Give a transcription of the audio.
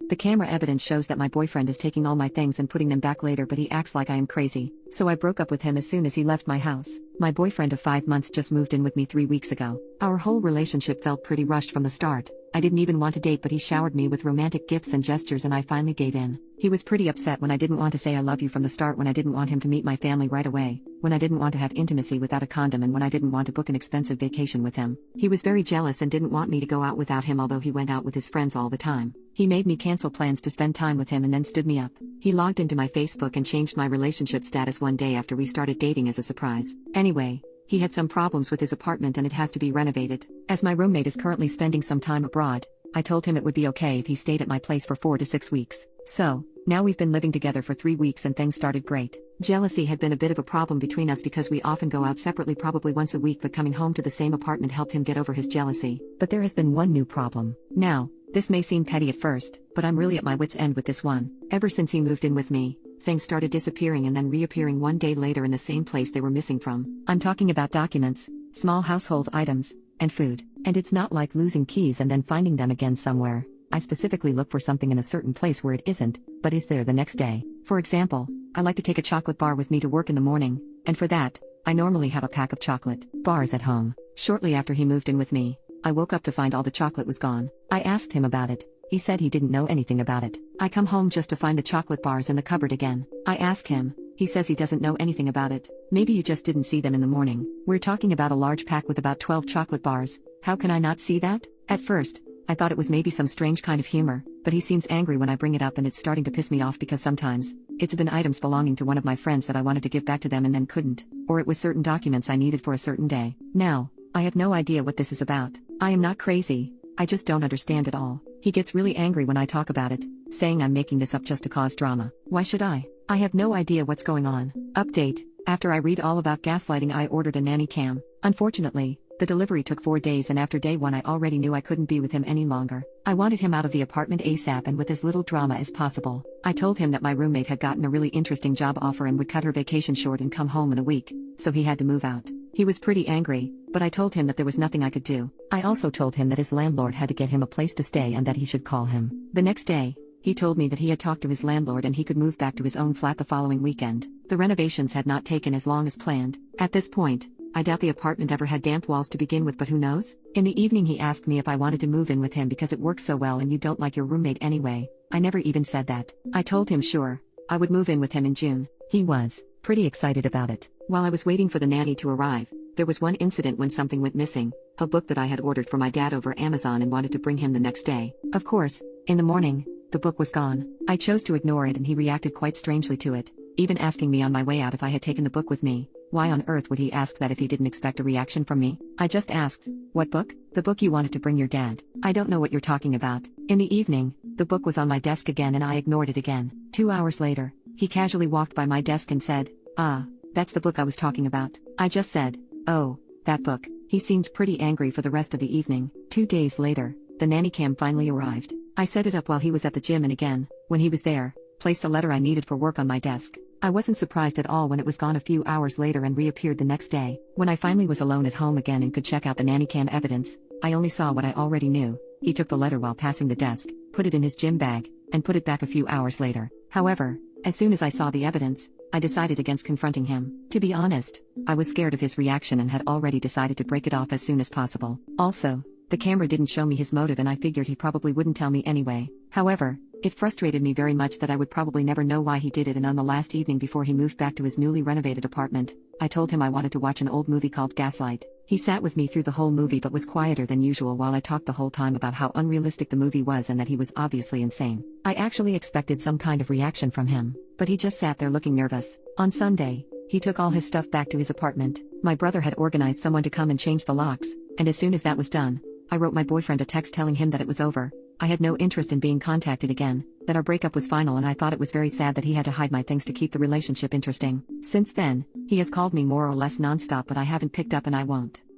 The camera evidence shows that my boyfriend is taking all my things and putting them back later, but he acts like I am crazy. So I broke up with him as soon as he left my house. My boyfriend of 5 months just moved in with me 3 weeks ago. Our whole relationship felt pretty rushed from the start. I didn't even want to date, but he showered me with romantic gifts and gestures and I finally gave in. He was pretty upset when I didn't want to say I love you from the start, when I didn't want him to meet my family right away, when I didn't want to have intimacy without a condom, and when I didn't want to book an expensive vacation with him. He was very jealous and didn't want me to go out without him, although he went out with his friends all the time. He made me cancel plans to spend time with him and then stood me up. He logged into my Facebook and changed my relationship status one day after we started dating as a surprise. Anyway, he had some problems with his apartment and it has to be renovated. As my roommate is currently spending some time abroad, I told him it would be okay if he stayed at my place for 4 to 6 weeks. So, now we've been living together for 3 weeks and things started great. Jealousy had been a bit of a problem between us because we often go out separately, probably once a week, but coming home to the same apartment helped him get over his jealousy. But there has been one new problem. Now, this may seem petty at first, but I'm really at my wit's end with this one. Ever since he moved in with me, things started disappearing and then reappearing one day later in the same place they were missing from. I'm talking about documents, small household items, and food. And it's not like losing keys and then finding them again somewhere. I specifically look for something in a certain place where it isn't, but is there the next day. For example, I like to take a chocolate bar with me to work in the morning, and for that, I normally have a pack of chocolate bars at home. Shortly after he moved in with me, I woke up to find all the chocolate was gone. I asked him about it. He said he didn't know anything about it. I come home just to find the chocolate bars in the cupboard again. I ask him. He says he doesn't know anything about it. Maybe you just didn't see them in the morning. We're talking about a large pack with about 12 chocolate bars. How can I not see that? At first, I thought it was maybe some strange kind of humor, but he seems angry when I bring it up and it's starting to piss me off because sometimes, it's been items belonging to one of my friends that I wanted to give back to them and then couldn't, or it was certain documents I needed for a certain day. Now, I have no idea what this is about. I am not crazy, I just don't understand it all. He gets really angry when I talk about it, saying I'm making this up just to cause drama. Why should I? I have no idea what's going on. Update: after I read all about gaslighting, I ordered a nanny cam. Unfortunately, the delivery took 4 days and after day 1 I already knew I couldn't be with him any longer. I wanted him out of the apartment ASAP and with as little drama as possible. I told him that my roommate had gotten a really interesting job offer and would cut her vacation short and come home in a week, so he had to move out. He was pretty angry, but I told him that there was nothing I could do. I also told him that his landlord had to get him a place to stay and that he should call him. The next day, he told me that he had talked to his landlord and he could move back to his own flat the following weekend. The renovations had not taken as long as planned. At this point, I doubt the apartment ever had damp walls to begin with, but who knows? In the evening he asked me if I wanted to move in with him because it works so well and you don't like your roommate anyway. I never even said that. I told him sure, I would move in with him in June. He was pretty excited about it. While I was waiting for the nanny to arrive, there was one incident when something went missing, a book that I had ordered for my dad over Amazon and wanted to bring him the next day. Of course, in the morning, the book was gone. I chose to ignore it and he reacted quite strangely to it, even asking me on my way out if I had taken the book with me. Why on earth would he ask that if he didn't expect a reaction from me? I just asked, "What book?" "The book you wanted to bring your dad." "I don't know what you're talking about." In the evening, the book was on my desk again and I ignored it again. 2 hours later, he casually walked by my desk and said, "Ah, that's the book I was talking about." I just said, "Oh, that book." He seemed pretty angry for the rest of the evening. 2 days later, the nanny cam finally arrived. I set it up while he was at the gym and again, when he was there, placed a letter I needed for work on my desk. I wasn't surprised at all when it was gone a few hours later and reappeared the next day. When I finally was alone at home again and could check out the nanny cam evidence, I only saw what I already knew. He took the letter while passing the desk, put it in his gym bag, and put it back a few hours later. However, as soon as I saw the evidence, I decided against confronting him. To be honest, I was scared of his reaction and had already decided to break it off as soon as possible. Also, the camera didn't show me his motive and I figured he probably wouldn't tell me anyway. However, it frustrated me very much that I would probably never know why he did it, and on the last evening before he moved back to his newly renovated apartment, I told him I wanted to watch an old movie called Gaslight. He sat with me through the whole movie but was quieter than usual while I talked the whole time about how unrealistic the movie was and that he was obviously insane. I actually expected some kind of reaction from him, but he just sat there looking nervous. On Sunday, he took all his stuff back to his apartment. My brother had organized someone to come and change the locks, and as soon as that was done, I wrote my boyfriend a text telling him that it was over. I had no interest in being contacted again, that our breakup was final, and I thought it was very sad that he had to hide my things to keep the relationship interesting. Since then, he has called me more or less non-stop, but I haven't picked up and I won't.